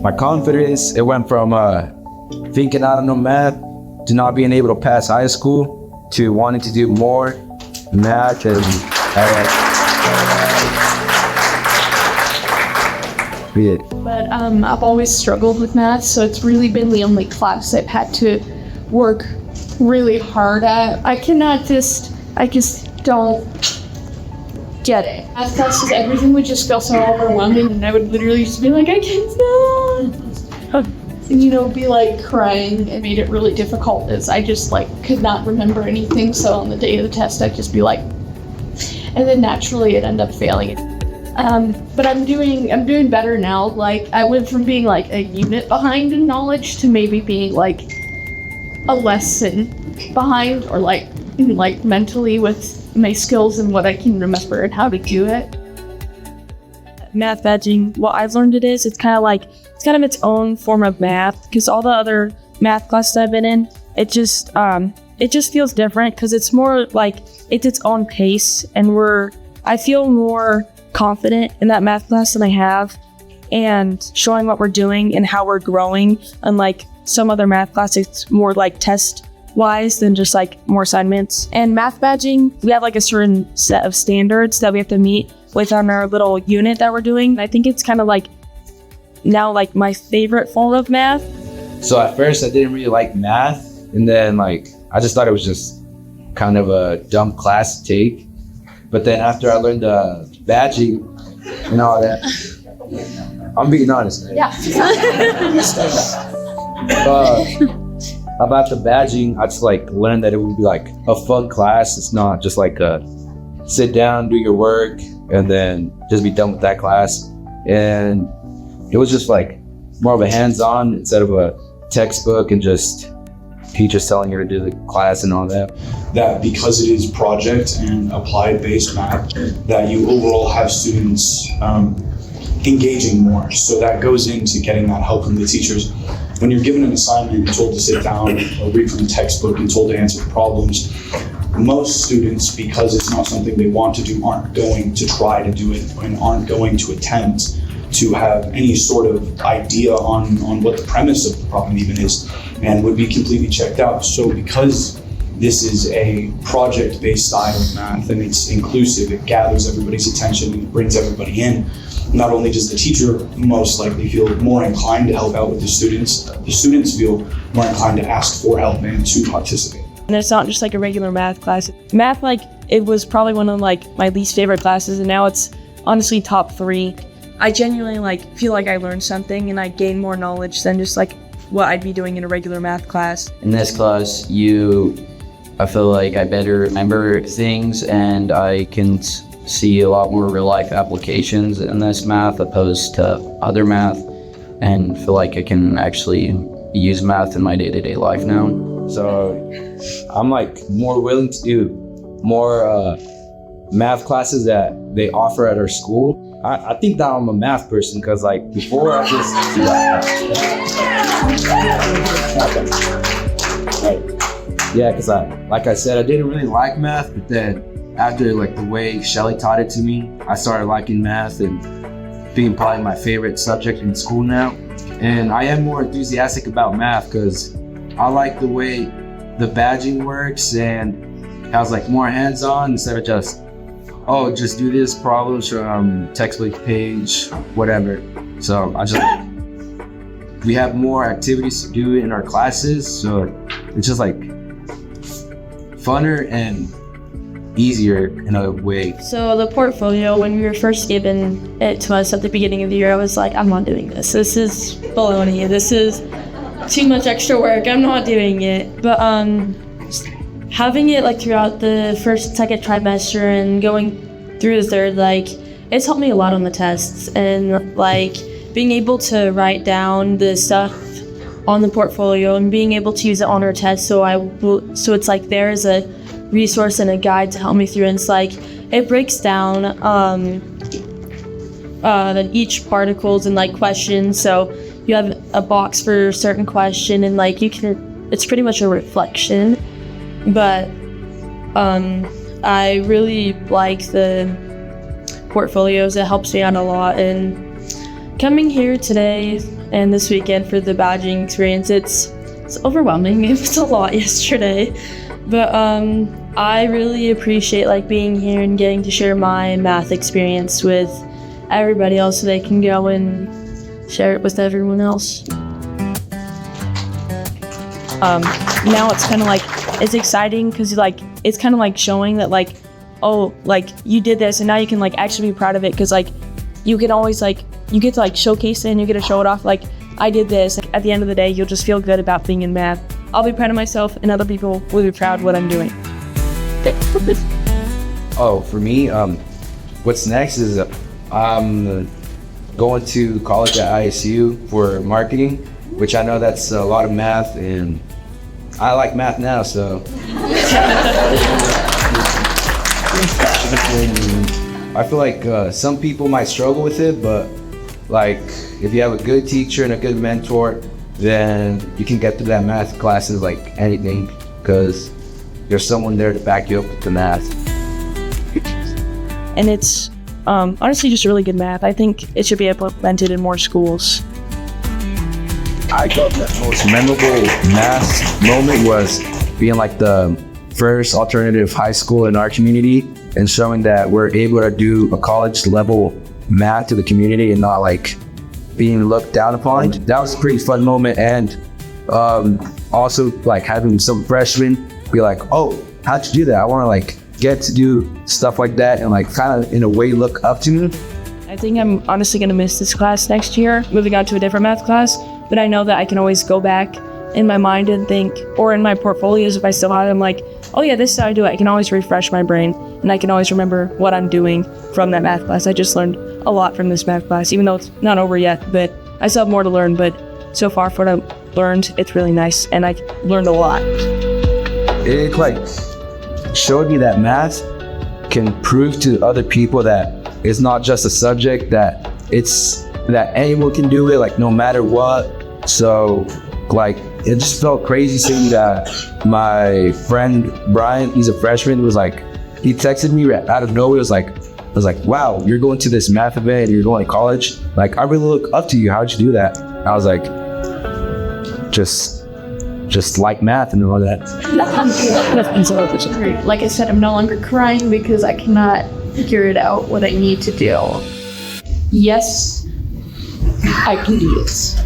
my confidence, it went from thinking I don't know math to not being able to pass high school to wanting to do more math. And But I've always struggled with math, so it's really been the only class I've had to work really hard at. I just don't get it. Math classes, everything would just feel so overwhelming, and I would literally just be like, I can't, and be like crying. It made it really difficult as I just could not remember anything. So on the day of the test, I'd just be like, and then naturally it'd end up failing. But I'm doing better now. Like, I went from being like a unit behind in knowledge to maybe being like a lesson behind, or like mentally with my skills and what I can remember and how to do it. Math badging, what I've learned it's kind of its own form of math, because all the other math classes I've been in, it just feels different, because it's more like it's its own pace, and I feel more confident in that math class than I have, and showing what we're doing and how we're growing. Unlike some other math classes, it's more like test wise than just like more assignments. And math badging, we have like a certain set of standards that we have to meet within our little unit that we're doing. I think it's kind of like now like my favorite form of math. So at first I didn't really like math, and then I just thought it was just kind of a dumb class to take. But then after I learned badging and all that, I'm being honest, man. Yeah. About the badging, I just learned that it would be a fun class. It's not just sit down, do your work, and then just be done with that class. And it was just more of a hands-on instead of a textbook and just teachers telling you to do the class and all that. That because it is project and applied based math, that you overall have students engaging more. So that goes into getting that help from the teachers. When you're given an assignment and told to sit down or read from the textbook and told to answer problems, most students, because it's not something they want to do, aren't going to try to do it and aren't going to attempt to have any sort of idea on what the premise of the problem even is, and would be completely checked out. So because this is a project-based style of math and it's inclusive, it gathers everybody's attention and it brings everybody in. Not only does the teacher most likely feel more inclined to help out with the students feel more inclined to ask for help and to participate. And it's not just a regular math class. Math, it was probably one of my least favorite classes, and now it's honestly top 3. I genuinely feel like I learned something and I gained more knowledge than just what I'd be doing in a regular math class. In this class, I feel like I better remember things, and I can see a lot more real life applications in this math opposed to other math, and feel like I can actually use math in my day-to-day life now. So I'm more willing to do more math classes that they offer at our school. I think that I'm a math person, because before I just yeah, because I said, I didn't really like math, but then after the way Shelly taught it to me, I started liking math and being probably my favorite subject in school now. And I am more enthusiastic about math because I like the way the badging works, and I was more hands-on instead of just do this problem from textbook page, whatever. So we have more activities to do in our classes, so it's just funner and easier in a way. So the portfolio, when we were first given it to us at the beginning of the year, I was like, I'm not doing this. This is baloney. This is too much extra work. I'm not doing it. But having it throughout the first, second trimester and going through the third, it's helped me a lot on the tests, and being able to write down the stuff on the portfolio and being able to use it on our test. So it's there's a resource and a guide to help me through. And it's it breaks down each particles and questions. So you have a box for a certain question, and it's pretty much a reflection. But I really like the portfolios. It helps me out a lot. And coming here today, and this weekend for the badging experience. It's overwhelming. It was a lot yesterday, but I really appreciate like being here and getting to share my math experience with everybody else so they can go and share it with everyone else. Now it's kind of like, it's exciting because like it's kind of like showing that like, oh, like you did this and now you can like actually be proud of it, because like you can always like, you get to like showcase it and you get to show it off like, I did this. Like, at the end of the day, you'll just feel good about being in math. I'll be proud of myself and other people will be proud of what I'm doing. Oh, for me, what's next is I'm going to college at ISU for marketing, which I know that's a lot of math, and I like math now, so. I feel like some people might struggle with it, but like if you have a good teacher and a good mentor, then you can get through that math classes like anything, because there's someone there to back you up with the math. And it's honestly just really good math. I think it should be implemented in more schools. I thought the most memorable math moment was being like the first alternative high school in our community and showing that we're able to do a college level math to the community and not like being looked down upon. That was a pretty fun moment, and also like having some freshmen be like, oh, how'd you do that? I want to like get to do stuff like that and like kind of in a way look up to me. I think I'm honestly going to miss this class next year, moving on to a different math class, but I know that I can always go back in my mind and think, or in my portfolios if I still have them, like, oh yeah, this is how I do it. I can always refresh my brain and I can always remember what I'm doing from that math class. I just learned a lot from this math class, even though it's not over yet, but I still have more to learn. But so far for what I've learned, it's really nice and I learned a lot. It like showed me that math can prove to other people that it's not just a subject, that it's that anyone can do it, like no matter what. So like it just felt crazy seeing that my friend Brian, he's a freshman, was like, he texted me out of nowhere, I was like, wow, you're going to this math event and you're going to college? Like, I really look up to you. How'd you do that? I was like, just like math and all that. Like I said, I'm no longer crying because I cannot figure it out what I need to do. Yes, I can do this.